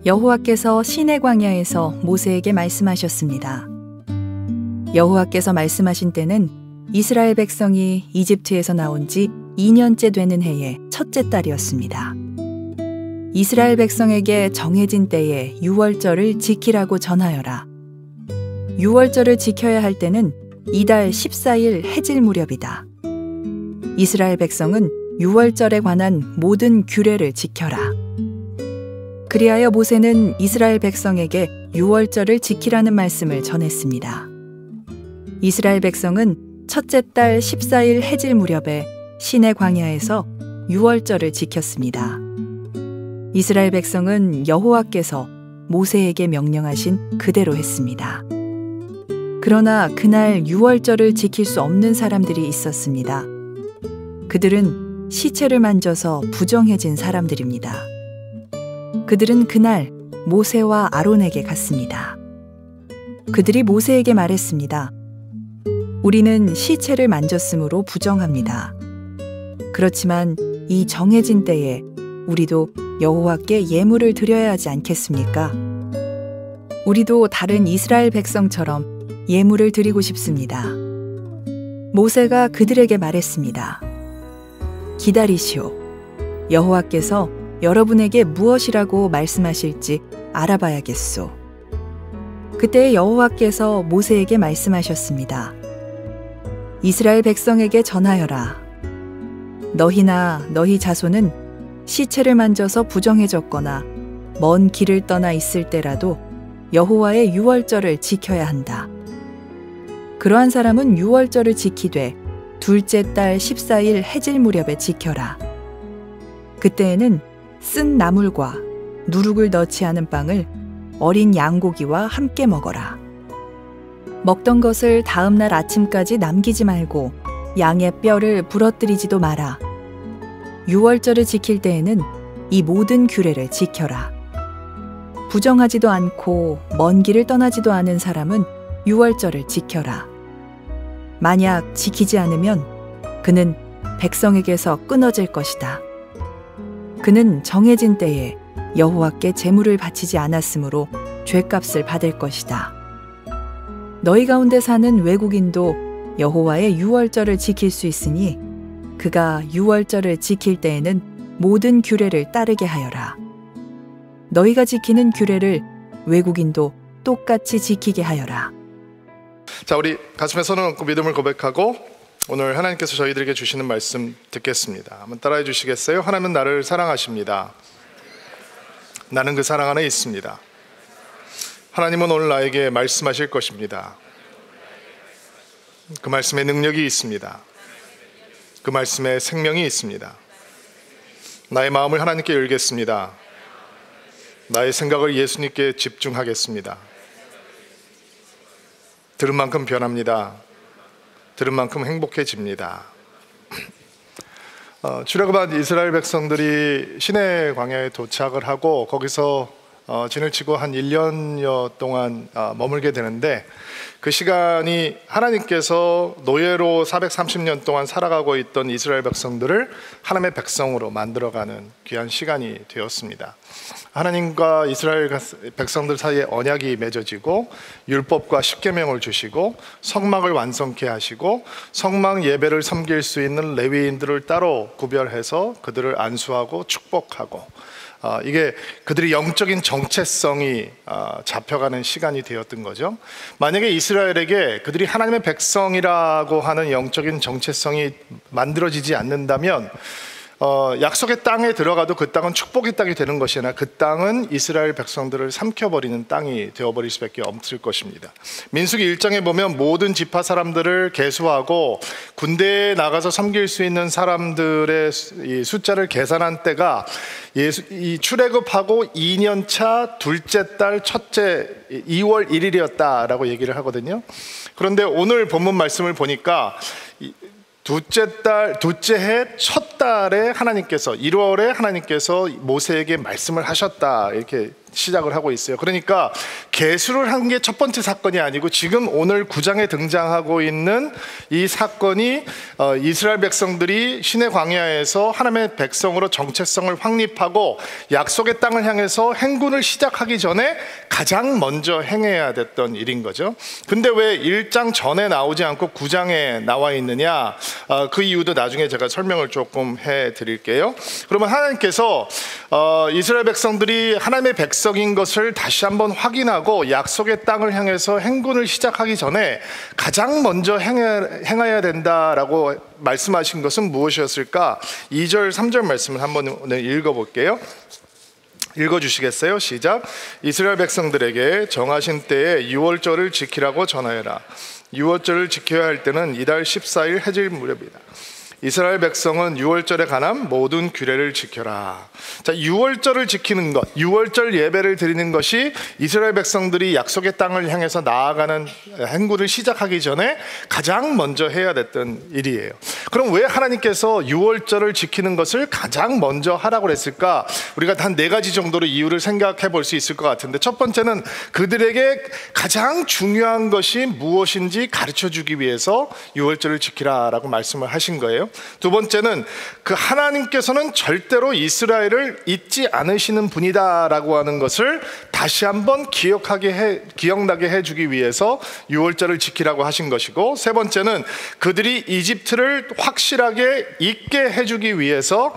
여호와께서 시내 광야에서 모세에게 말씀하셨습니다. 여호와께서 말씀하신 때는 이스라엘 백성이 이집트에서 나온 지 2년째 되는 해의 첫째 달이었습니다. 이스라엘 백성에게 정해진 때에 유월절을 지키라고 전하여라. 유월절을 지켜야 할 때는 이달 14일 해질 무렵이다. 이스라엘 백성은 유월절에 관한 모든 규례를 지켜라. 그리하여 모세는 이스라엘 백성에게 유월절을 지키라는 말씀을 전했습니다. 이스라엘 백성은 첫째 달 14일 해질 무렵에 시내 광야에서 유월절을 지켰습니다. 이스라엘 백성은 여호와께서 모세에게 명령하신 그대로 했습니다. 그러나 그날 유월절을 지킬 수 없는 사람들이 있었습니다. 그들은 시체를 만져서 부정해진 사람들입니다. 그들은 그날 모세와 아론에게 갔습니다. 그들이 모세에게 말했습니다. 우리는 시체를 만졌으므로 부정합니다. 그렇지만 이 정해진 때에 우리도 여호와께 예물을 드려야 하지 않겠습니까? 우리도 다른 이스라엘 백성처럼 예물을 드리고 싶습니다. 모세가 그들에게 말했습니다. 기다리시오. 여호와께서 여러분에게 무엇이라고 말씀하실지 알아봐야겠소. 그때 여호와께서 모세에게 말씀하셨습니다. 이스라엘 백성에게 전하여라. 너희나 너희 자손은 시체를 만져서 부정해졌거나 먼 길을 떠나 있을 때라도 여호와의 유월절을 지켜야 한다. 그러한 사람은 유월절을 지키되 둘째 달 14일 해질 무렵에 지켜라. 그때에는 쓴 나물과 누룩을 넣지 않은 빵을 어린 양고기와 함께 먹어라. 먹던 것을 다음 날 아침까지 남기지 말고 양의 뼈를 부러뜨리지도 마라. 유월절을 지킬 때에는 이 모든 규례를 지켜라. 부정하지도 않고 먼 길을 떠나지도 않은 사람은 유월절을 지켜라. 만약 지키지 않으면 그는 백성에게서 끊어질 것이다. 그는 정해진 때에 여호와께 제물을 바치지 않았으므로 죄값을 받을 것이다. 너희 가운데 사는 외국인도 여호와의 유월절을 지킬 수 있으니 그가 유월절을 지킬 때에는 모든 규례를 따르게 하여라. 너희가 지키는 규례를 외국인도 똑같이 지키게 하여라. 자, 우리 가슴에 손을 얹고 믿음을 고백하고 오늘 하나님께서 저희들에게 주시는 말씀 듣겠습니다. 한번 따라해 주시겠어요? 하나님은 나를 사랑하십니다. 나는 그 사랑 안에 있습니다. 하나님은 오늘 나에게 말씀하실 것입니다. 그 말씀에 능력이 있습니다. 그 말씀에 생명이 있습니다. 나의 마음을 하나님께 열겠습니다. 나의 생각을 예수님께 집중하겠습니다. 들은 만큼 변합니다. 들은 만큼 행복해집니다. 출애굽한 이스라엘 백성들이 시내 광야에 도착을 하고 거기서 진을 치고 한 1년여 동안 머물게 되는데 그 시간이 하나님께서 노예로 430년 동안 살아가고 있던 이스라엘 백성들을 하나님의 백성으로 만들어가는 귀한 시간이 되었습니다. 하나님과 이스라엘 백성들 사이에 언약이 맺어지고 율법과 십계명을 주시고 성막을 완성케 하시고 성막 예배를 섬길 수 있는 레위인들을 따로 구별해서 그들을 안수하고 축복하고 이게 그들의 영적인 정체성이 잡혀가는 시간이 되었던 거죠. 만약에 이스라엘에게 그들이 하나님의 백성이라고 하는 영적인 정체성이 만들어지지 않는다면 약속의 땅에 들어가도 그 땅은 축복의 땅이 되는 것이 아니라 그 땅은 이스라엘 백성들을 삼켜버리는 땅이 되어버릴 수밖에 없을 것입니다. 민수기 1장에 보면 모든 지파 사람들을 계수하고 군대에 나가서 섬길 수 있는 사람들의 이 숫자를 계산한 때가 이 출애굽하고 2년차 둘째 달 첫째 2월 1일이었다라고 얘기를 하거든요. 그런데 오늘 본문 말씀을 보니까 둘째 해 첫 달에 하나님께서 1월에 하나님께서 모세에게 말씀을 하셨다 이렇게 시작을 하고 있어요. 그러니까 계수를 한 게 첫 번째 사건이 아니고 지금 오늘 9장에 등장하고 있는 이 사건이 이스라엘 백성들이 시내 광야에서 하나님의 백성으로 정체성을 확립하고 약속의 땅을 향해서 행군을 시작하기 전에 가장 먼저 행해야 됐던 일인 거죠. 근데 왜 1장 전에 나오지 않고 9장에 나와 있느냐? 그 이유도 나중에 제가 설명을 조금 해드릴게요. 그러면 하나님께서 이스라엘 백성들이 하나님의 백성인 것을 다시 한번 확인하고 약속의 땅을 향해서 행군을 시작하기 전에 가장 먼저 행해야 된다라고 말씀하신 것은 무엇이었을까? 2절 3절 말씀을 한번 오늘 읽어볼게요. 읽어주시겠어요? 시작. 이스라엘 백성들에게 정하신 때에 유월절을 지키라고 전하여라. 유월절을 지켜야 할 때는 이달 14일 해질 무렵이다. 이스라엘 백성은 유월절에 관한 모든 규례를 지켜라. 자, 유월절을 지키는 것, 유월절 예배를 드리는 것이 이스라엘 백성들이 약속의 땅을 향해서 나아가는 행군을 시작하기 전에 가장 먼저 해야 됐던 일이에요. 그럼 왜 하나님께서 유월절을 지키는 것을 가장 먼저 하라고 했을까? 우리가 한 4가지 정도로 이유를 생각해 볼 수 있을 것 같은데, 첫 번째는 그들에게 가장 중요한 것이 무엇인지 가르쳐 주기 위해서 유월절을 지키라라고 말씀을 하신 거예요. 두 번째는 그 하나님께서는 절대로 이스라엘을 잊지 않으시는 분이다라고 하는 것을 다시 한번 기억나게 해주기 위해서 유월절을 지키라고 하신 것이고, 세 번째는 그들이 이집트를 확실하게 잊게 해주기 위해서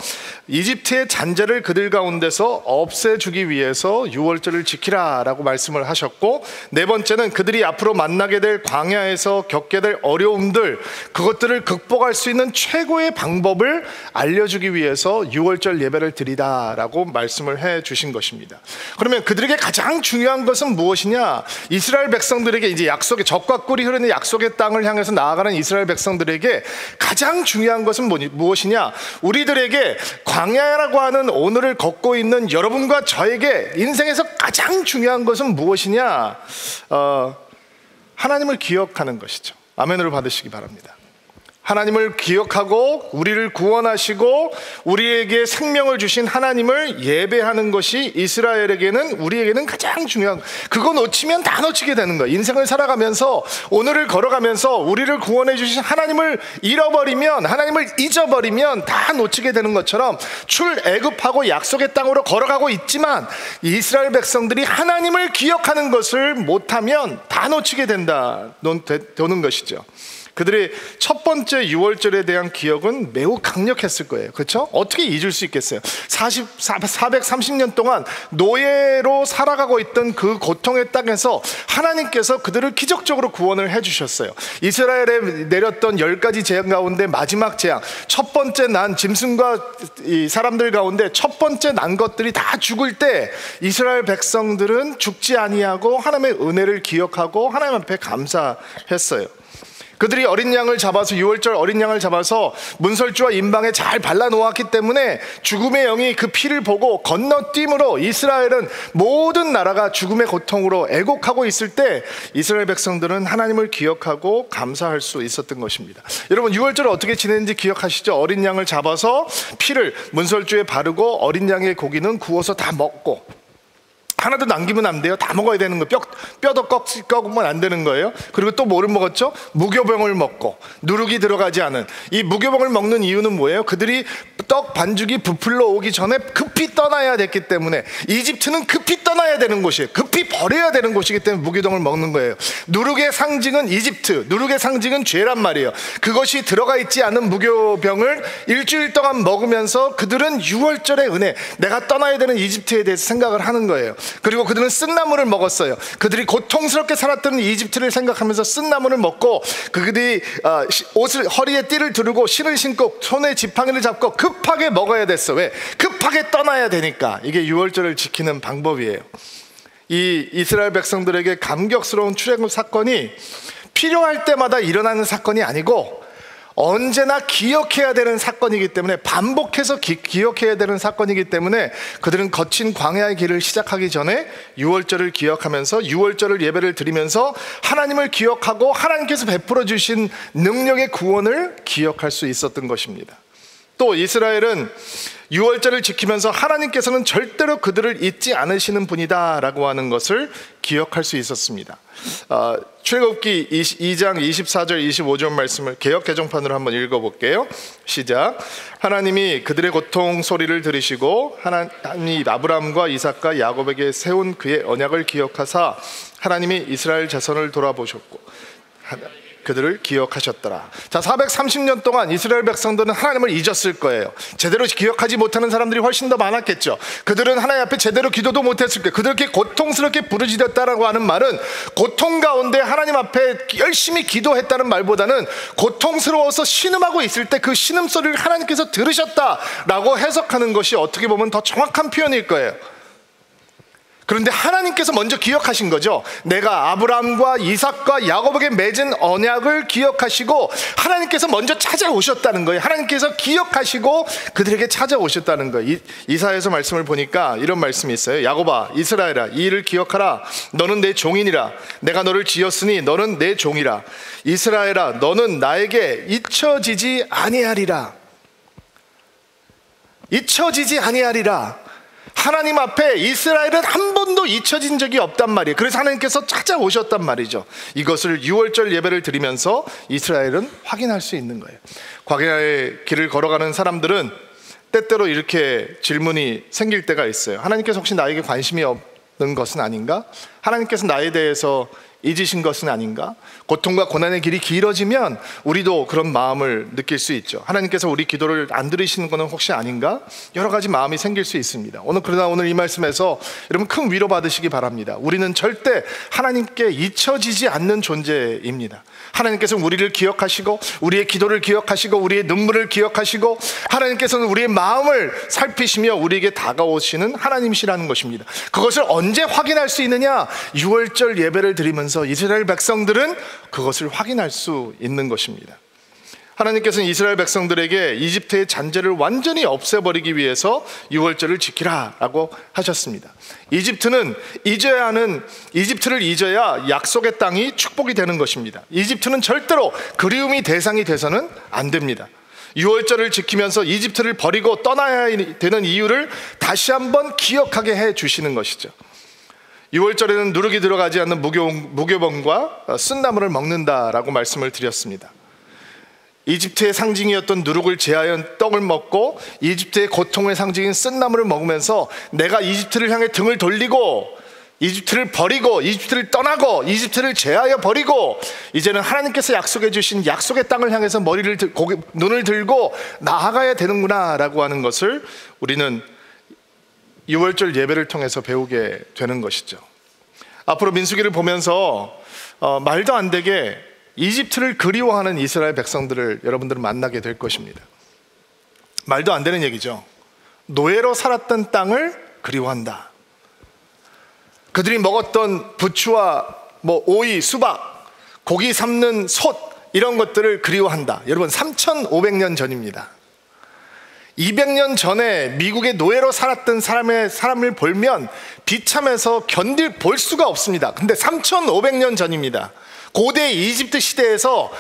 이집트의 잔재를 그들 가운데서 없애주기 위해서 유월절을 지키라라고 말씀을 하셨고, 네 번째는 그들이 앞으로 만나게 될 광야에서 겪게 될 어려움들, 그것들을 극복할 수 있는 최고의 방법을 알려주기 위해서 유월절 예배를 드리다라고 말씀을 해 주신 것입니다. 그러면 그들에게 가장 중요한 것은 무엇이냐? 이스라엘 백성들에게 이제 약속의 젖과 꿀이 흐르는 약속의 땅을 향해서 나아가는 이스라엘 백성들에게 가장 중요한 것은 무엇이냐? 우리들에게 광야라고 하는 오늘을 걷고 있는 여러분과 저에게 인생에서 가장 중요한 것은 무엇이냐? 하나님을 기억하는 것이죠. 아멘으로 받으시기 바랍니다. 하나님을 기억하고 우리를 구원하시고 우리에게 생명을 주신 하나님을 예배하는 것이 이스라엘에게는, 우리에게는 가장 중요한, 그거 놓치면 다 놓치게 되는 거예요. 인생을 살아가면서, 오늘을 걸어가면서 우리를 구원해 주신 하나님을 잃어버리면, 하나님을 잊어버리면 다 놓치게 되는 것처럼 출애굽하고 약속의 땅으로 걸어가고 있지만 이스라엘 백성들이 하나님을 기억하는 것을 못하면 다 놓치게 되는 것이죠. 그들의 첫 번째 유월절에 대한 기억은 매우 강력했을 거예요. 그렇죠? 어떻게 잊을 수 있겠어요? 430년 동안 노예로 살아가고 있던 그 고통의 땅에서 하나님께서 그들을 기적적으로 구원을 해주셨어요. 이스라엘에 내렸던 10가지 재앙 가운데 마지막 재앙, 첫 번째 난 짐승과 이 사람들 가운데 첫 번째 난 것들이 다 죽을 때 이스라엘 백성들은 죽지 아니하고 하나님의 은혜를 기억하고 하나님 앞에 감사했어요. 그들이 어린 양을 잡아서, 유월절 어린 양을 잡아서 문설주와 임방에 잘 발라놓았기 때문에 죽음의 영이 그 피를 보고 건너뛰므로 이스라엘은 모든 나라가 죽음의 고통으로 애곡하고 있을 때 이스라엘 백성들은 하나님을 기억하고 감사할 수 있었던 것입니다. 여러분, 유월절을 어떻게 지냈는지 기억하시죠? 어린 양을 잡아서 피를 문설주에 바르고 어린 양의 고기는 구워서 다 먹고, 하나도 남기면 안 돼요. 다 먹어야 되는 거예요. 뼈도 꺾으면 안 되는 거예요. 그리고 또 뭐를 먹었죠? 무교병을 먹고, 누룩이 들어가지 않은 이 무교병을 먹는 이유는 뭐예요? 그들이 떡 반죽이 부풀러 오기 전에 급히 떠나야 됐기 때문에, 이집트는 급히 떠나야 되는 곳이에요. 급히 버려야 되는 곳이기 때문에 무교병을 먹는 거예요. 누룩의 상징은 이집트, 누룩의 상징은 죄란 말이에요. 그것이 들어가 있지 않은 무교병을 일주일 동안 먹으면서 그들은 유월절의 은혜, 내가 떠나야 되는 이집트에 대해서 생각을 하는 거예요. 그리고 그들은 쓴나물을 먹었어요. 그들이 고통스럽게 살았던 이집트를 생각하면서 쓴나물을 먹고, 그들이 옷을, 허리에 띠를 두르고 신을 신고 손에 지팡이를 잡고 급하게 먹어야 됐어. 왜? 급하게 떠나야 되니까. 이게 유월절을 지키는 방법이에요. 이 이스라엘 백성들에게 감격스러운 출애굽 사건이 필요할 때마다 일어나는 사건이 아니고 언제나 기억해야 되는 사건이기 때문에, 반복해서 기억해야 되는 사건이기 때문에 그들은 거친 광야의 길을 시작하기 전에 유월절을 기억하면서, 유월절을 예배를 드리면서 하나님을 기억하고 하나님께서 베풀어 주신 능력의 구원을 기억할 수 있었던 것입니다. 또 이스라엘은 유월절을 지키면서 하나님께서는 절대로 그들을 잊지 않으시는 분이다라고 하는 것을 기억할 수 있었습니다. 출애굽기 2장 24절 25절 말씀을 개역 개정판으로 한번 읽어볼게요. 시작. 하나님이 그들의 고통 소리를 들으시고 하나님이 아브라함과 이삭과 야곱에게 세운 그의 언약을 기억하사 하나님이 이스라엘 자손을 돌아보셨고 그들을 기억하셨더라. 자, 430년 동안 이스라엘 백성들은 하나님을 잊었을 거예요. 제대로 기억하지 못하는 사람들이 훨씬 더 많았겠죠. 그들은 하나님 앞에 제대로 기도도 못했을 거예요. 그들께 고통스럽게 부르짖었다라고 하는 말은 고통 가운데 하나님 앞에 열심히 기도했다는 말보다는 고통스러워서 신음하고 있을 때 그 신음소리를 하나님께서 들으셨다라고 해석하는 것이 어떻게 보면 더 정확한 표현일 거예요. 그런데 하나님께서 먼저 기억하신 거죠. 내가 아브라함과 이삭과 야곱에게 맺은 언약을 기억하시고 하나님께서 먼저 찾아오셨다는 거예요. 하나님께서 기억하시고 그들에게 찾아오셨다는 거예요. 이사야서 말씀을 보니까 이런 말씀이 있어요. 야곱아, 이스라엘아, 이 일을 기억하라. 너는 내 종이니라. 내가 너를 지었으니 너는 내 종이라. 이스라엘아, 너는 나에게 잊혀지지 아니하리라. 잊혀지지 아니하리라. 하나님 앞에 이스라엘은 한 번도 잊혀진 적이 없단 말이에요. 그래서 하나님께서 찾아오셨단 말이죠. 이것을 유월절 예배를 드리면서 이스라엘은 확인할 수 있는 거예요. 광야의 길을 걸어가는 사람들은 때때로 이렇게 질문이 생길 때가 있어요. 하나님께서 혹시 나에게 관심이 없는 것은 아닌가? 하나님께서 나에 대해서 잊으신 것은 아닌가? 고통과 고난의 길이 길어지면 우리도 그런 마음을 느낄 수 있죠. 하나님께서 우리 기도를 안 들으시는 것은 혹시 아닌가? 여러 가지 마음이 생길 수 있습니다. 그러나 오늘 이 말씀에서 여러분 큰 위로 받으시기 바랍니다. 우리는 절대 하나님께 잊혀지지 않는 존재입니다. 하나님께서는 우리를 기억하시고 우리의 기도를 기억하시고 우리의 눈물을 기억하시고 하나님께서는 우리의 마음을 살피시며 우리에게 다가오시는 하나님이시라는 것입니다. 그것을 언제 확인할 수 있느냐? 유월절 예배를 드리면서 이스라엘 백성들은 그것을 확인할 수 있는 것입니다. 하나님께서는 이스라엘 백성들에게 이집트의 잔재를 완전히 없애버리기 위해서 유월절을 지키라라고 하셨습니다. 이집트를 잊어야 약속의 땅이 축복이 되는 것입니다. 이집트는 절대로 그리움이 대상이 돼서는 안 됩니다. 유월절을 지키면서 이집트를 버리고 떠나야 되는 이유를 다시 한번 기억하게 해 주시는 것이죠. 유월절에는 누룩이 들어가지 않는 무교병과 쓴나물을 먹는다라고 말씀을 드렸습니다. 이집트의 상징이었던 누룩을 제하여 떡을 먹고 이집트의 고통의 상징인 쓴나물을 먹으면서 내가 이집트를 향해 등을 돌리고 이집트를 버리고 이집트를 떠나고 이집트를 제하여 버리고 이제는 하나님께서 약속해 주신 약속의 땅을 향해서 눈을 들고 나아가야 되는구나 라고 하는 것을 우리는 유월절 예배를 통해서 배우게 되는 것이죠. 앞으로 민수기를 보면서 말도 안 되게 이집트를 그리워하는 이스라엘 백성들을 여러분들은 만나게 될 것입니다. 말도 안 되는 얘기죠. 노예로 살았던 땅을 그리워한다. 그들이 먹었던 부추와 오이, 수박, 고기 삶는 솥 이런 것들을 그리워한다. 여러분 3,500년 전입니다. 200년 전에 미국의 노예로 살았던 사람을 보면 비참해서 볼 수가 없습니다. 근데 3,500년 전입니다. 고대 이집트 시대에서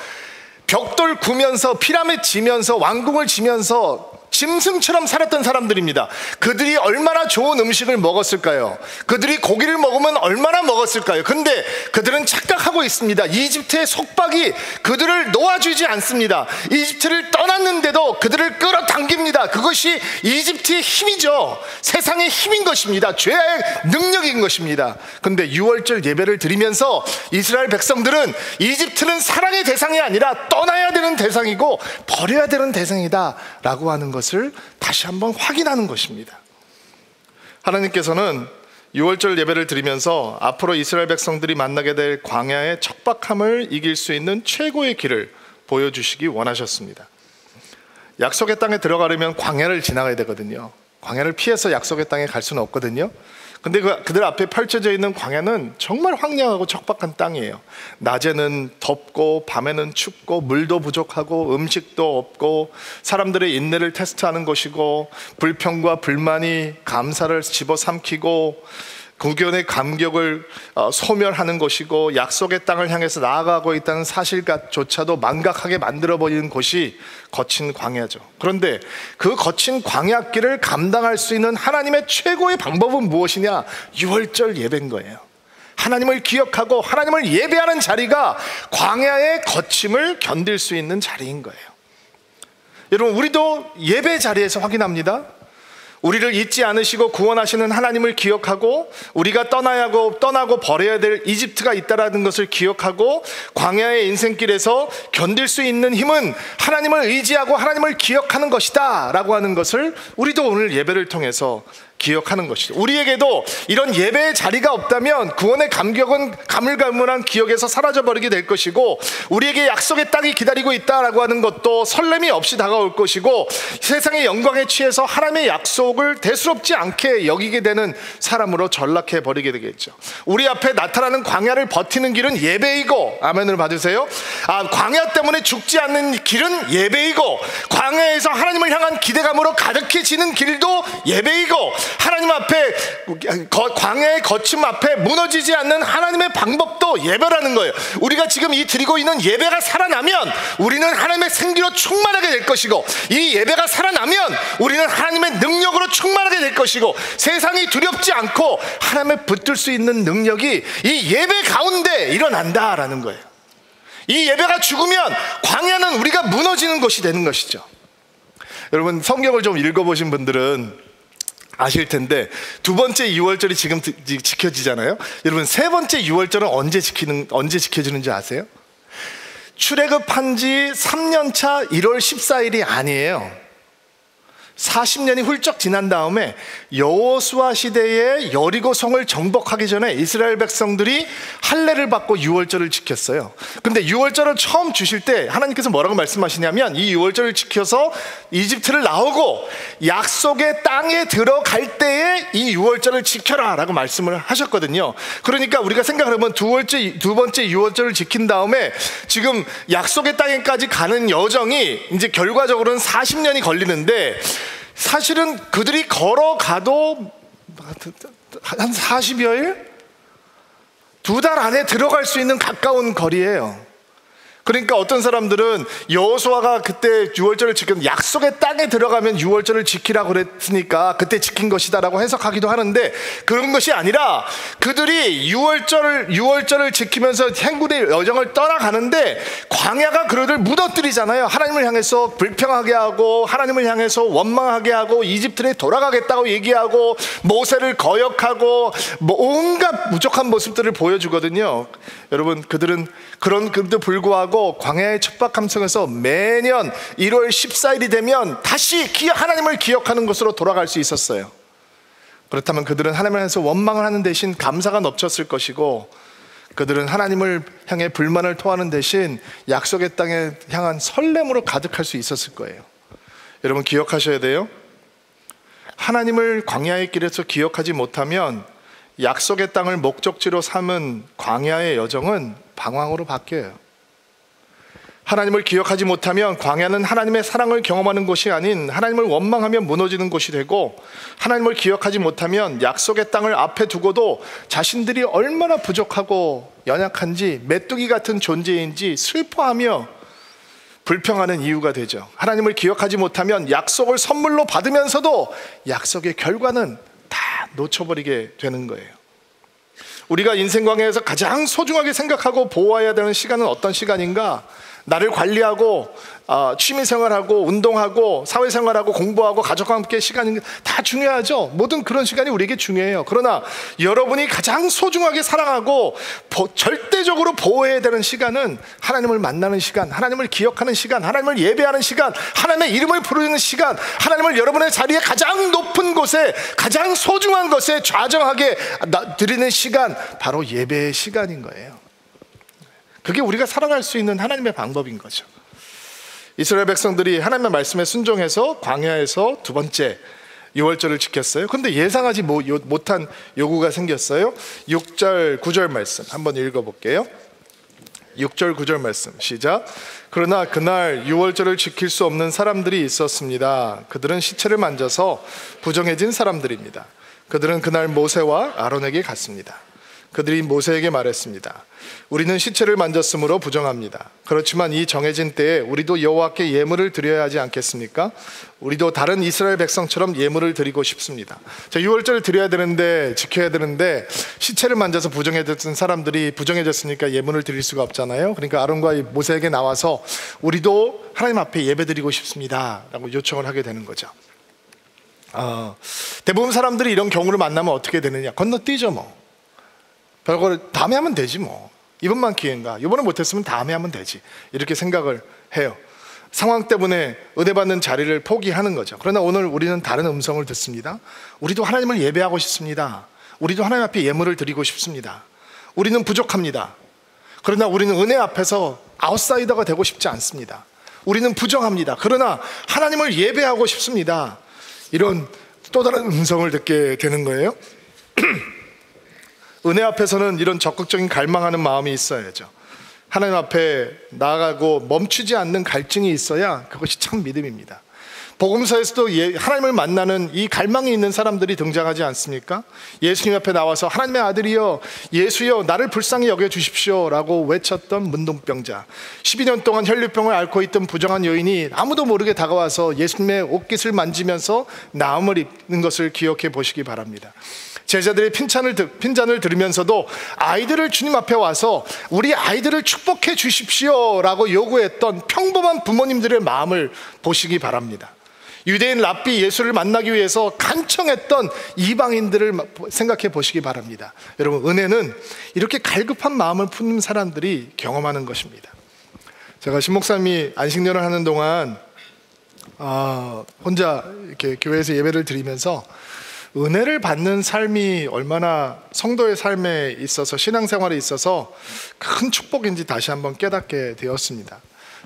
벽돌 구면서 피라미드 지면서 왕궁을 지면서 짐승처럼 살았던 사람들입니다. 그들이 얼마나 좋은 음식을 먹었을까요? 그들이 고기를 먹으면 얼마나 먹었을까요? 근데 그들은 착각하고 있습니다. 이집트의 속박이 그들을 놓아주지 않습니다. 이집트를 떠났는데도 그들을 끌어당깁니다. 그것이 이집트의 힘이죠. 세상의 힘인 것입니다. 죄의 능력인 것입니다. 근데 유월절 예배를 드리면서 이스라엘 백성들은 이집트는 사랑의 대상이 아니라 떠나야 되는 대상이고 버려야 되는 대상이다 라고 하는 것을 다시 한번 확인하는 것입니다. 하나님께서는 유월절 예배를 드리면서 앞으로 이스라엘 백성들이 만나게 될 광야의 척박함을 이길 수 있는 최고의 길을 보여주시기 원하셨습니다. 약속의 땅에 들어가려면 광야를 지나가야 되거든요. 광야를 피해서 약속의 땅에 갈 수는 없거든요. 근데 그들 앞에 펼쳐져 있는 광야는 정말 황량하고 척박한 땅이에요. 낮에는 덥고 밤에는 춥고 물도 부족하고 음식도 없고 사람들의 인내를 테스트하는 것이고 불평과 불만이 감사를 집어삼키고 구원의 감격을 소멸하는 것이고 약속의 땅을 향해서 나아가고 있다는 사실조차도 망각하게 만들어버리는 곳이 거친 광야죠. 그런데 그 거친 광야길을 감당할 수 있는 하나님의 최고의 방법은 무엇이냐? 유월절 예배인 거예요. 하나님을 기억하고 하나님을 예배하는 자리가 광야의 거침을 견딜 수 있는 자리인 거예요. 여러분, 우리도 예배 자리에서 확인합니다. 우리를 잊지 않으시고 구원하시는 하나님을 기억하고 우리가 떠나고 버려야 될 이집트가 있다라는 것을 기억하고 광야의 인생길에서 견딜 수 있는 힘은 하나님을 의지하고 하나님을 기억하는 것이다 라고 하는 것을 우리도 오늘 예배를 통해서 기억하는 것이죠. 우리에게도 이런 예배의 자리가 없다면 구원의 감격은 가물가물한 기억에서 사라져버리게 될 것이고, 우리에게 약속의 땅이 기다리고 있다라고 하는 것도 설렘이 없이 다가올 것이고, 세상의 영광에 취해서 하나님의 약속을 대수롭지 않게 여기게 되는 사람으로 전락해 버리게 되겠죠. 우리 앞에 나타나는 광야를 버티는 길은 예배이고, 아멘을 받으세요. 광야 때문에 죽지 않는 길은 예배이고, 광야에서 하나님을 향한 기대감으로 가득해지는 길도 예배이고, 하나님 앞에 광야의 거침 앞에 무너지지 않는 하나님의 방법도 예배라는 거예요. 우리가 지금 이 드리고 있는 예배가 살아나면 우리는 하나님의 생기로 충만하게 될 것이고, 이 예배가 살아나면 우리는 하나님의 능력으로 충만하게 될 것이고, 세상이 두렵지 않고 하나님을 붙들 수 있는 능력이 이 예배 가운데 일어난다라는 거예요. 이 예배가 죽으면 광야는 우리가 무너지는 것이 되는 것이죠. 여러분, 성경을 좀 읽어보신 분들은 아실 텐데, 두 번째 유월절이 지금 지켜지잖아요. 여러분, 세 번째 유월절은 언제 지켜지는지 아세요? 출애굽한 지 3년차 1월 14일이 아니에요. 40년이 훌쩍 지난 다음에 여호수아 시대에 여리고 성을 정복하기 전에 이스라엘 백성들이 할례를 받고 유월절을 지켰어요. 근데 유월절을 처음 주실 때 하나님께서 뭐라고 말씀하시냐면, 이 유월절을 지켜서 이집트를 나오고 약속의 땅에 들어갈 때에 이 유월절을 지켜라 라고 말씀을 하셨거든요. 그러니까 우리가 생각을 해보면 두 번째 유월절을 지킨 다음에 지금 약속의 땅에까지 가는 여정이 이제 결과적으로는 40년이 걸리는데, 사실은 그들이 걸어가도 한 40여일? 2달 안에 들어갈 수 있는 가까운 거리예요. 그러니까 어떤 사람들은 여호수아가 그때 유월절을 지킨, 약속의 땅에 들어가면 유월절을 지키라고 그랬으니까 그때 지킨 것이다라고 해석하기도 하는데, 그런 것이 아니라 그들이 유월절을 지키면서 행군의 여정을 떠나가는데 광야가 그들을 무너뜨리잖아요. 하나님을 향해서 불평하게 하고 하나님을 향해서 원망하게 하고 이집트에 돌아가겠다고 얘기하고 모세를 거역하고 온갖 부족한 모습들을 보여주거든요. 여러분, 그들은 그런데도 불구하고 광야의 척박함 속에서 매년 1월 14일이 되면 다시 하나님을 기억하는 것으로 돌아갈 수 있었어요. 그렇다면 그들은 하나님을 향해서 원망을 하는 대신 감사가 넘쳤을 것이고, 그들은 하나님을 향해 불만을 토하는 대신 약속의 땅에 향한 설렘으로 가득할 수 있었을 거예요. 여러분, 기억하셔야 돼요. 하나님을 광야의 길에서 기억하지 못하면 약속의 땅을 목적지로 삼은 광야의 여정은 방황으로 바뀌어요. 하나님을 기억하지 못하면 광야는 하나님의 사랑을 경험하는 곳이 아닌 하나님을 원망하며 무너지는 곳이 되고, 하나님을 기억하지 못하면 약속의 땅을 앞에 두고도 자신들이 얼마나 부족하고 연약한지, 메뚜기 같은 존재인지 슬퍼하며 불평하는 이유가 되죠. 하나님을 기억하지 못하면 약속을 선물로 받으면서도 약속의 결과는 다 놓쳐버리게 되는 거예요. 우리가 인생 광야에서 가장 소중하게 생각하고 보호해야 되는 시간은 어떤 시간인가? 나를 관리하고 취미생활하고 운동하고 사회생활하고 공부하고 가족과 함께 시간이 다 중요하죠. 모든 그런 시간이 우리에게 중요해요. 그러나 여러분이 가장 소중하게 사랑하고 절대적으로 보호해야 되는 시간은 하나님을 만나는 시간, 하나님을 기억하는 시간, 하나님을 예배하는 시간, 하나님의 이름을 부르는 시간, 하나님을 여러분의 자리에 가장 높은 곳에, 가장 소중한 것에 좌정하게 드리는 시간, 바로 예배의 시간인 거예요. 그게 우리가 살아갈 수 있는 하나님의 방법인 거죠. 이스라엘 백성들이 하나님의 말씀에 순종해서 광야에서 두 번째 유월절을 지켰어요. 그런데 예상하지 못한 요구가 생겼어요. 6절 9절 말씀 한번 읽어볼게요. 6절 9절 말씀 시작. 그러나 그날 유월절을 지킬 수 없는 사람들이 있었습니다. 그들은 시체를 만져서 부정해진 사람들입니다. 그들은 그날 모세와 아론에게 갔습니다. 그들이 모세에게 말했습니다. 우리는 시체를 만졌으므로 부정합니다. 그렇지만 이 정해진 때에 우리도 여호와께 예물을 드려야 하지 않겠습니까? 우리도 다른 이스라엘 백성처럼 예물을 드리고 싶습니다. 유월절을 드려야 되는데, 지켜야 되는데 시체를 만져서 부정해졌던 사람들이 부정해졌으니까 예물을 드릴 수가 없잖아요. 그러니까 아론과 모세에게 나와서 우리도 하나님 앞에 예배드리고 싶습니다 라고 요청을 하게 되는 거죠. 대부분 사람들이 이런 경우를 만나면 어떻게 되느냐? 건너뛰죠. 뭐 별걸 다음에 하면 되지, 뭐 이번만 기회인가, 이번에 못했으면 다음에 하면 되지, 이렇게 생각을 해요. 상황 때문에 은혜 받는 자리를 포기하는 거죠. 그러나 오늘 우리는 다른 음성을 듣습니다. 우리도 하나님을 예배하고 싶습니다. 우리도 하나님 앞에 예물을 드리고 싶습니다. 우리는 부족합니다. 그러나 우리는 은혜 앞에서 아웃사이더가 되고 싶지 않습니다. 우리는 부정합니다. 그러나 하나님을 예배하고 싶습니다. 이런 또 다른 음성을 듣게 되는 거예요. 은혜 앞에서는 이런 적극적인 갈망하는 마음이 있어야죠. 하나님 앞에 나아가고 멈추지 않는 갈증이 있어야 그것이 참 믿음입니다. 복음서에서도 하나님을 만나는 이 갈망이 있는 사람들이 등장하지 않습니까? 예수님 앞에 나와서 하나님의 아들이여, 예수여, 나를 불쌍히 여겨주십시오 라고 외쳤던 문둥병자, 12년 동안 혈류병을 앓고 있던 부정한 여인이 아무도 모르게 다가와서 예수님의 옷깃을 만지면서 나음을 입는 것을 기억해 보시기 바랍니다. 제자들의 핀잔을 들으면서도 아이들을 주님 앞에 와서 우리 아이들을 축복해 주십시오 라고 요구했던 평범한 부모님들의 마음을 보시기 바랍니다. 유대인 랍비 예수를 만나기 위해서 간청했던 이방인들을 생각해 보시기 바랍니다. 여러분, 은혜는 이렇게 갈급한 마음을 품는 사람들이 경험하는 것입니다. 제가 신목사님이 안식년을 하는 동안 혼자 이렇게 교회에서 예배를 드리면서 은혜를 받는 삶이 얼마나 성도의 삶에 있어서, 신앙생활에 있어서 큰 축복인지 다시 한번 깨닫게 되었습니다.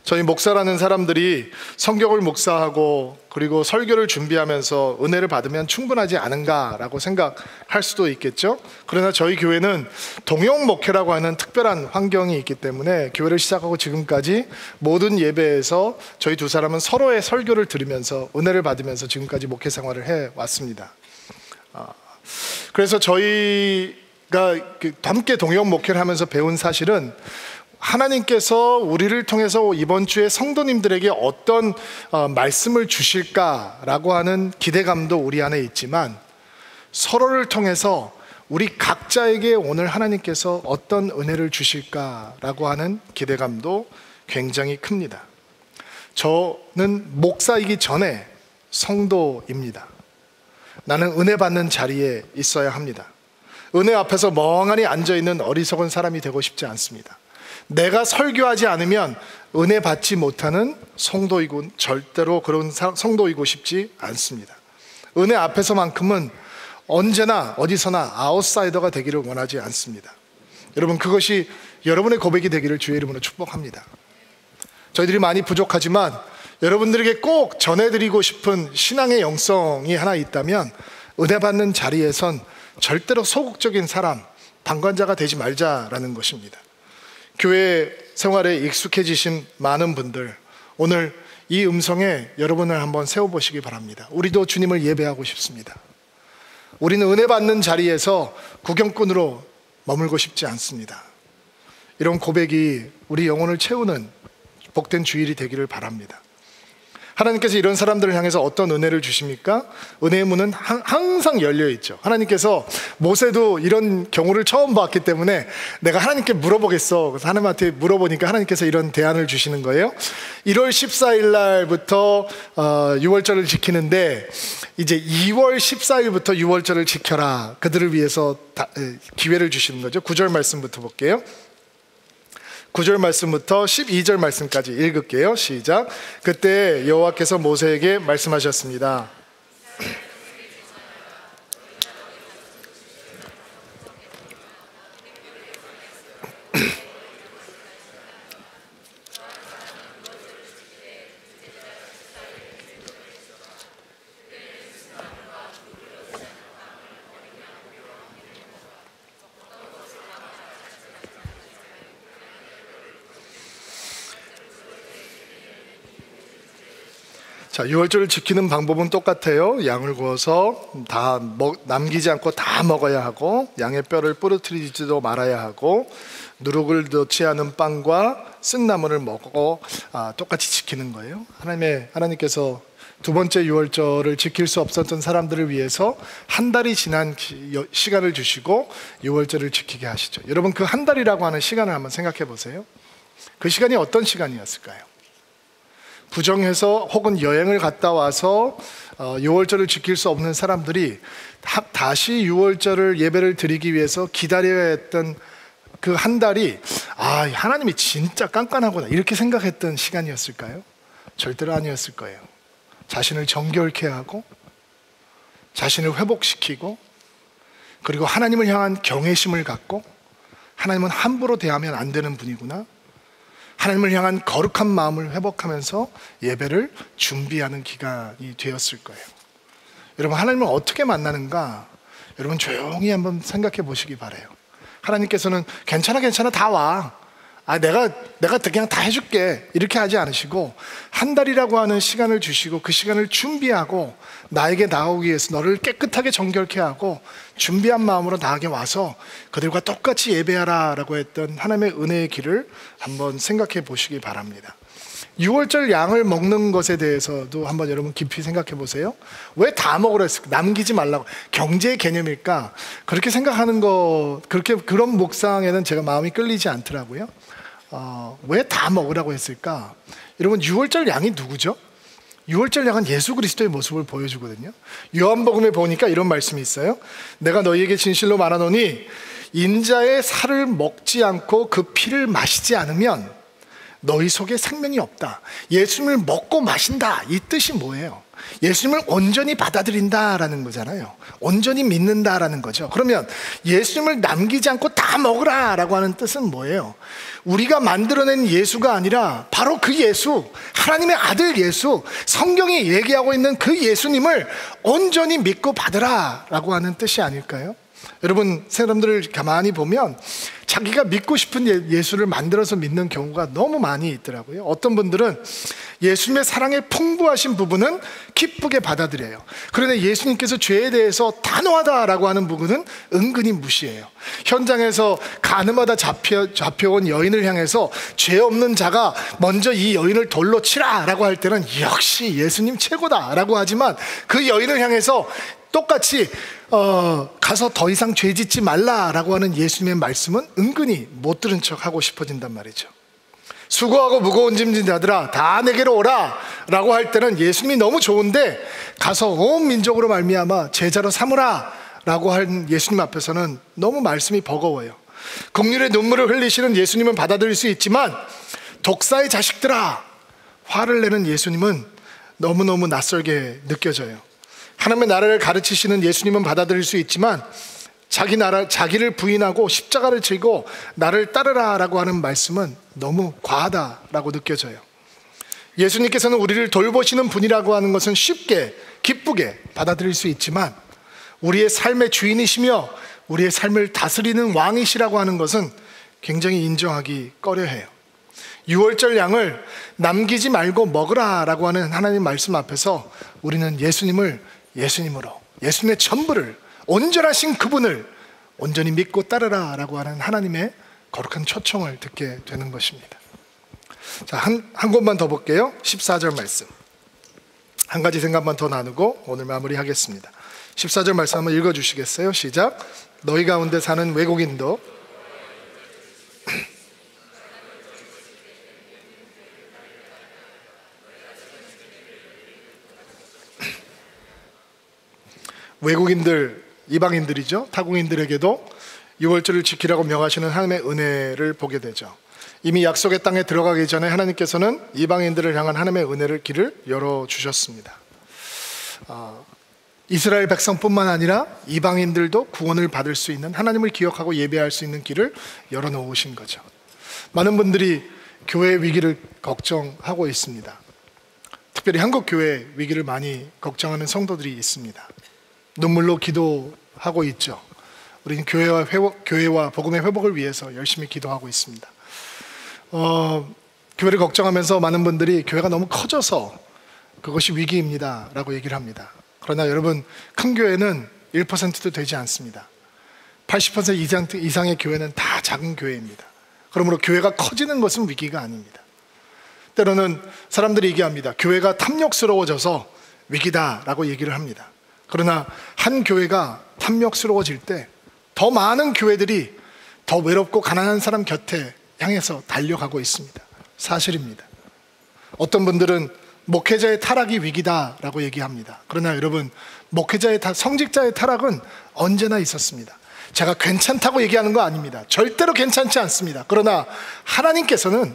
저희 목사라는 사람들이 성경을 묵상하고 그리고 설교를 준비하면서 은혜를 받으면 충분하지 않은가라고 생각할 수도 있겠죠. 그러나 저희 교회는 동역 목회라고 하는 특별한 환경이 있기 때문에 교회를 시작하고 지금까지 모든 예배에서 저희 두 사람은 서로의 설교를 들으면서 은혜를 받으면서 지금까지 목회 생활을 해왔습니다. 그래서 저희가 함께 동역 목회를 하면서 배운 사실은, 하나님께서 우리를 통해서 이번 주에 성도님들에게 어떤 말씀을 주실까라고 하는 기대감도 우리 안에 있지만, 서로를 통해서 우리 각자에게 오늘 하나님께서 어떤 은혜를 주실까라고 하는 기대감도 굉장히 큽니다. 저는 목사이기 전에 성도입니다. 나는 은혜 받는 자리에 있어야 합니다. 은혜 앞에서 멍하니 앉아있는 어리석은 사람이 되고 싶지 않습니다. 내가 설교하지 않으면 은혜 받지 못하는 성도이고, 절대로 그런 성도이고 싶지 않습니다. 은혜 앞에서만큼은 언제나 어디서나 아웃사이더가 되기를 원하지 않습니다. 여러분, 그것이 여러분의 고백이 되기를 주의 이름으로 축복합니다. 저희들이 많이 부족하지만 여러분들에게 꼭 전해드리고 싶은 신앙의 영성이 하나 있다면, 은혜 받는 자리에선 절대로 소극적인 사람, 방관자가 되지 말자라는 것입니다. 교회 생활에 익숙해지신 많은 분들, 오늘 이 음성에 여러분을 한번 세워보시기 바랍니다. 우리도 주님을 예배하고 싶습니다. 우리는 은혜 받는 자리에서 구경꾼으로 머물고 싶지 않습니다. 이런 고백이 우리 영혼을 채우는 복된 주일이 되기를 바랍니다. 하나님께서 이런 사람들을 향해서 어떤 은혜를 주십니까? 은혜의 문은 항상 열려있죠. 하나님께서, 모세도 이런 경우를 처음 봤기 때문에 내가 하나님께 물어보겠어. 그래서 하나님한테 물어보니까 하나님께서 이런 대안을 주시는 거예요. 1월 14일 날부터 6월절을 지키는데, 이제 2월 14일부터 6월절을 지켜라. 그들을 위해서 기회를 주시는 거죠. 9절 말씀부터 볼게요. 9절 말씀부터 12절 말씀까지 읽을게요. 시작. 그때 여호와께서 모세에게 말씀하셨습니다. 자, 유월절을 지키는 방법은 똑같아요. 양을 구워서 남기지 않고 다 먹어야 하고, 양의 뼈를 부러뜨리지도 말아야 하고, 누룩을 넣지 않은 빵과 쓴나물을 먹고 똑같이 지키는 거예요. 하나님께서 두 번째 유월절을 지킬 수 없었던 사람들을 위해서 한 달이 지난 시간을 주시고 유월절을 지키게 하시죠. 여러분, 그 한 달이라고 하는 시간을 한번 생각해 보세요. 그 시간이 어떤 시간이었을까요? 부정해서 혹은 여행을 갔다 와서 유월절을 지킬 수 없는 사람들이 다시 유월절을 예배를 드리기 위해서 기다려야 했던 그 한 달이 하나님이 진짜 깐깐하구나 이렇게 생각했던 시간이었을까요? 절대로 아니었을 거예요. 자신을 정결케 하고 자신을 회복시키고, 그리고 하나님을 향한 경외심을 갖고, 하나님은 함부로 대하면 안 되는 분이구나, 하나님을 향한 거룩한 마음을 회복하면서 예배를 준비하는 기간이 되었을 거예요. 여러분, 하나님을 어떻게 만나는가 여러분 조용히 한번 생각해 보시기 바라요. 하나님께서는 괜찮아 다 와, 내가 그냥 다 해줄게 이렇게 하지 않으시고, 한 달이라고 하는 시간을 주시고 그 시간을 준비하고 나에게 나오기 위해서 너를 깨끗하게 정결케 하고 준비한 마음으로 나에게 와서 그들과 똑같이 예배하라 라고 했던 하나님의 은혜의 길을 한번 생각해 보시기 바랍니다. 유월절 양을 먹는 것에 대해서도 한번 여러분 깊이 생각해 보세요. 왜 다 먹으라 했을까? 남기지 말라고. 경제의 개념일까? 그렇게 생각하는 그런 묵상에는 제가 마음이 끌리지 않더라고요. 왜 다 먹으라고 했을까? 여러분, 유월절 양이 누구죠? 유월절 양은 예수 그리스도의 모습을 보여주거든요. 요한복음에 보니까 이런 말씀이 있어요. 내가 너희에게 진실로 말하노니 인자의 살을 먹지 않고 그 피를 마시지 않으면 너희 속에 생명이 없다. 예수님을 먹고 마신다, 이 뜻이 뭐예요? 예수님을 온전히 받아들인다라는 거잖아요. 온전히 믿는다라는 거죠. 그러면 예수님을 남기지 않고 다 먹으라 라고 하는 뜻은 뭐예요? 우리가 만들어낸 예수가 아니라 바로 그 예수, 하나님의 아들 예수, 성경이 얘기하고 있는 그 예수님을 온전히 믿고 받으라 라고 하는 뜻이 아닐까요? 여러분, 사람들을 가만히 보면 자기가 믿고 싶은 예수를 만들어서 믿는 경우가 너무 많이 있더라고요. 어떤 분들은 예수님의 사랑의 풍부하신 부분은 기쁘게 받아들여요. 그런데 예수님께서 죄에 대해서 단호하다라고 하는 부분은 은근히 무시해요. 현장에서 가늠하다 잡혀온 여인을 향해서 죄 없는 자가 먼저 이 여인을 돌로 치라 라고 할 때는 역시 예수님 최고다 라고 하지만, 그 여인을 향해서 똑같이 가서 더 이상 죄 짓지 말라라고 하는 예수님의 말씀은 은근히 못 들은 척 하고 싶어진단 말이죠. 수고하고 무거운 짐진 자들아 다 내게로 오라 라고 할 때는 예수님이 너무 좋은데, 가서 온 민족으로 말미암아 제자로 삼으라 라고 한 예수님 앞에서는 너무 말씀이 버거워요. 긍휼의 눈물을 흘리시는 예수님은 받아들일 수 있지만, 독사의 자식들아 화를 내는 예수님은 너무너무 낯설게 느껴져요. 하나님의 나라를 가르치시는 예수님은 받아들일 수 있지만, 자기를 부인하고 십자가를 지고 나를 따르라 라고 하는 말씀은 너무 과하다라고 느껴져요. 예수님께서는 우리를 돌보시는 분이라고 하는 것은 쉽게 기쁘게 받아들일 수 있지만, 우리의 삶의 주인이시며 우리의 삶을 다스리는 왕이시라고 하는 것은 굉장히 인정하기 꺼려해요. 유월절 양을 남기지 말고 먹으라 라고 하는 하나님 말씀 앞에서 우리는 예수님으로, 예수님의 전부를, 온전하신 그분을 온전히 믿고 따르라 라고 하는 하나님의 거룩한 초청을 듣게 되는 것입니다. 자, 한 곳만 더 볼게요. 14절 말씀. 한 가지 생각만 더 나누고 오늘 마무리하겠습니다. 14절 말씀 한번 읽어주시겠어요? 시작. 너희 가운데 사는 외국인도 외국인들, 이방인들이죠. 타국인들에게도 유월절을 지키라고 명하시는 하나님의 은혜를 보게 되죠. 이미 약속의 땅에 들어가기 전에 하나님께서는 이방인들을 향한 하나님의 은혜를 길을 열어주셨습니다. 이스라엘 백성뿐만 아니라 이방인들도 구원을 받을 수 있는, 하나님을 기억하고 예배할 수 있는 길을 열어놓으신 거죠. 많은 분들이 교회 위기를 걱정하고 있습니다. 특별히 한국 교회 위기를 많이 걱정하는 성도들이 있습니다. 눈물로 기도하고 있죠. 우리는 교회와 복음의 회복을 위해서 열심히 기도하고 있습니다. 교회를 걱정하면서 많은 분들이 교회가 너무 커져서 그것이 위기입니다 라고 얘기를 합니다. 그러나 여러분, 큰 교회는 1%도 되지 않습니다. 80% 이상의 교회는 다 작은 교회입니다. 그러므로 교회가 커지는 것은 위기가 아닙니다. 때로는 사람들이 얘기합니다. 교회가 탐욕스러워져서 위기다라고 얘기를 합니다. 그러나 한 교회가 탐욕스러워질 때 더 많은 교회들이 더 외롭고 가난한 사람 곁에 향해서 달려가고 있습니다. 사실입니다. 어떤 분들은 목회자의 타락이 위기다라고 얘기합니다. 그러나 여러분, 성직자의 타락은 언제나 있었습니다. 제가 괜찮다고 얘기하는 거 아닙니다. 절대로 괜찮지 않습니다. 그러나 하나님께서는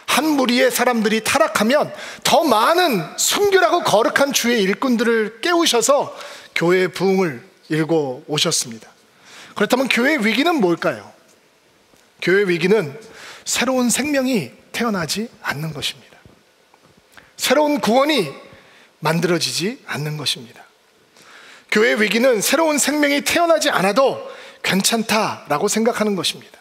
한 무리의 사람들이 타락하면 더 많은 순결하고 거룩한 주의 일꾼들을 깨우셔서 교회의 부흥을 일궈 오셨습니다. 그렇다면 교회의 위기는 뭘까요? 교회의 위기는 새로운 생명이 태어나지 않는 것입니다. 새로운 구원이 만들어지지 않는 것입니다. 교회의 위기는 새로운 생명이 태어나지 않아도 괜찮다라고 생각하는 것입니다.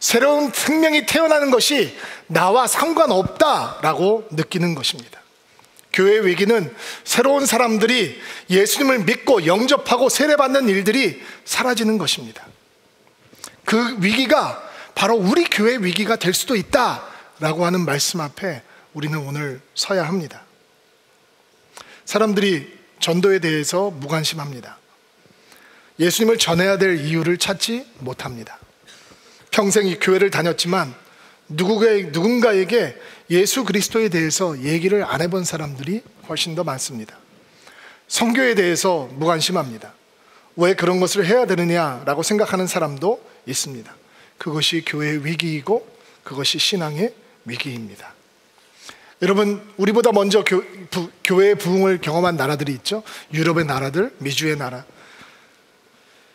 새로운 생명이 태어나는 것이 나와 상관없다라고 느끼는 것입니다. 교회의 위기는 새로운 사람들이 예수님을 믿고 영접하고 세례받는 일들이 사라지는 것입니다. 그 위기가 바로 우리 교회의 위기가 될 수도 있다라고 하는 말씀 앞에 우리는 오늘 서야 합니다. 사람들이 전도에 대해서 무관심합니다. 예수님을 전해야 될 이유를 찾지 못합니다. 평생 이 교회를 다녔지만 누군가에게 예수 그리스도에 대해서 얘기를 안 해본 사람들이 훨씬 더 많습니다. 선교에 대해서 무관심합니다. 왜 그런 것을 해야 되느냐라고 생각하는 사람도 있습니다. 그것이 교회의 위기이고 그것이 신앙의 위기입니다. 여러분, 우리보다 먼저 교회의 부흥을 경험한 나라들이 있죠. 유럽의 나라들, 미주의 나라.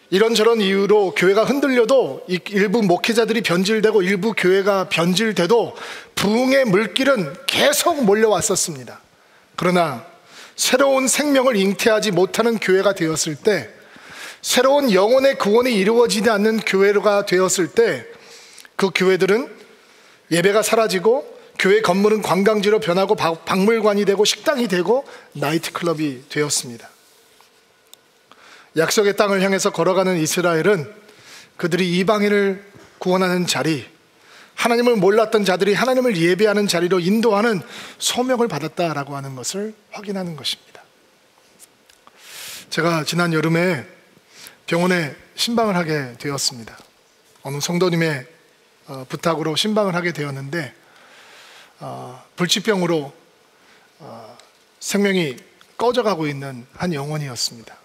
이런저런 이유로 교회가 흔들려도 일부 목회자들이 변질되고 일부 교회가 변질돼도 부흥의 물길은 계속 몰려왔었습니다. 그러나 새로운 생명을 잉태하지 못하는 교회가 되었을 때, 새로운 영혼의 구원이 이루어지지 않는 교회가 되었을 때, 그 교회들은 예배가 사라지고 교회 건물은 관광지로 변하고 박물관이 되고 식당이 되고 나이트클럽이 되었습니다. 약속의 땅을 향해서 걸어가는 이스라엘은 그들이 이방인을 구원하는 자리, 하나님을 몰랐던 자들이 하나님을 예배하는 자리로 인도하는 소명을 받았다라고 하는 것을 확인하는 것입니다. 제가 지난 여름에 병원에 신방을 하게 되었습니다. 어느 성도님의 부탁으로 신방을 하게 되었는데 불치병으로 생명이 꺼져가고 있는 한 영혼이었습니다.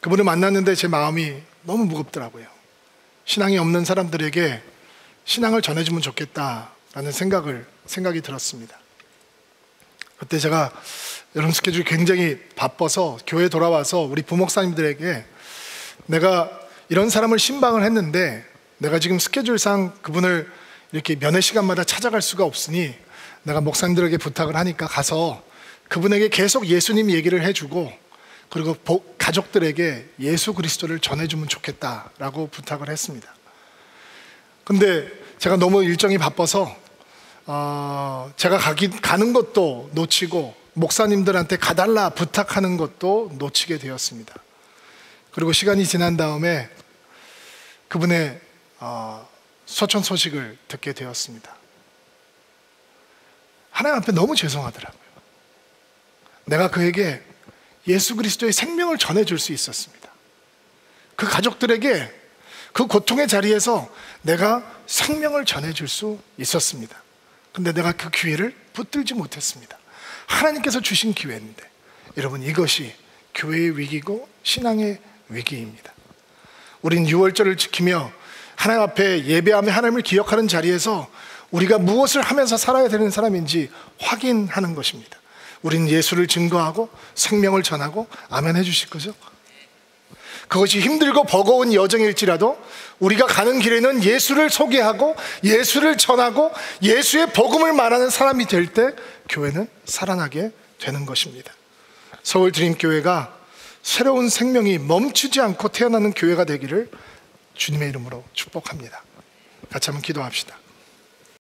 그분을 만났는데 제 마음이 너무 무겁더라고요. 신앙이 없는 사람들에게 신앙을 전해주면 좋겠다라는 생각이 들었습니다. 그때 제가 여름 스케줄이 굉장히 바빠서 교회에 돌아와서 우리 부목사님들에게 내가 이런 사람을 신방을 했는데 내가 지금 스케줄상 그분을 이렇게 면회 시간마다 찾아갈 수가 없으니 내가 목사님들에게 부탁을 하니까 가서 그분에게 계속 예수님 얘기를 해주고 그리고 가족들에게 예수 그리스도를 전해주면 좋겠다라고 부탁을 했습니다. 근데 제가 너무 일정이 바빠서 제가 가는 것도 놓치고 목사님들한테 가달라 부탁하는 것도 놓치게 되었습니다. 그리고 시간이 지난 다음에 그분의 소천 소식을 듣게 되었습니다. 하나님 앞에 너무 죄송하더라고요. 내가 그에게 예수 그리스도의 생명을 전해줄 수 있었습니다. 그 가족들에게 그 고통의 자리에서 내가 생명을 전해줄 수 있었습니다. 근데 내가 그 기회를 붙들지 못했습니다. 하나님께서 주신 기회인데, 여러분, 이것이 교회의 위기고 신앙의 위기입니다. 우린 6월절을 지키며 하나님 앞에 예배하며 하나님을 기억하는 자리에서 우리가 무엇을 하면서 살아야 되는 사람인지 확인하는 것입니다. 우린 예수를 증거하고 생명을 전하고 아멘 해주실 거죠? 그것이 힘들고 버거운 여정일지라도 우리가 가는 길에는 예수를 소개하고 예수를 전하고 예수의 복음을 말하는 사람이 될 때 교회는 살아나게 되는 것입니다. 서울 드림교회가 새로운 생명이 멈추지 않고 태어나는 교회가 되기를 주님의 이름으로 축복합니다. 같이 한번 기도합시다.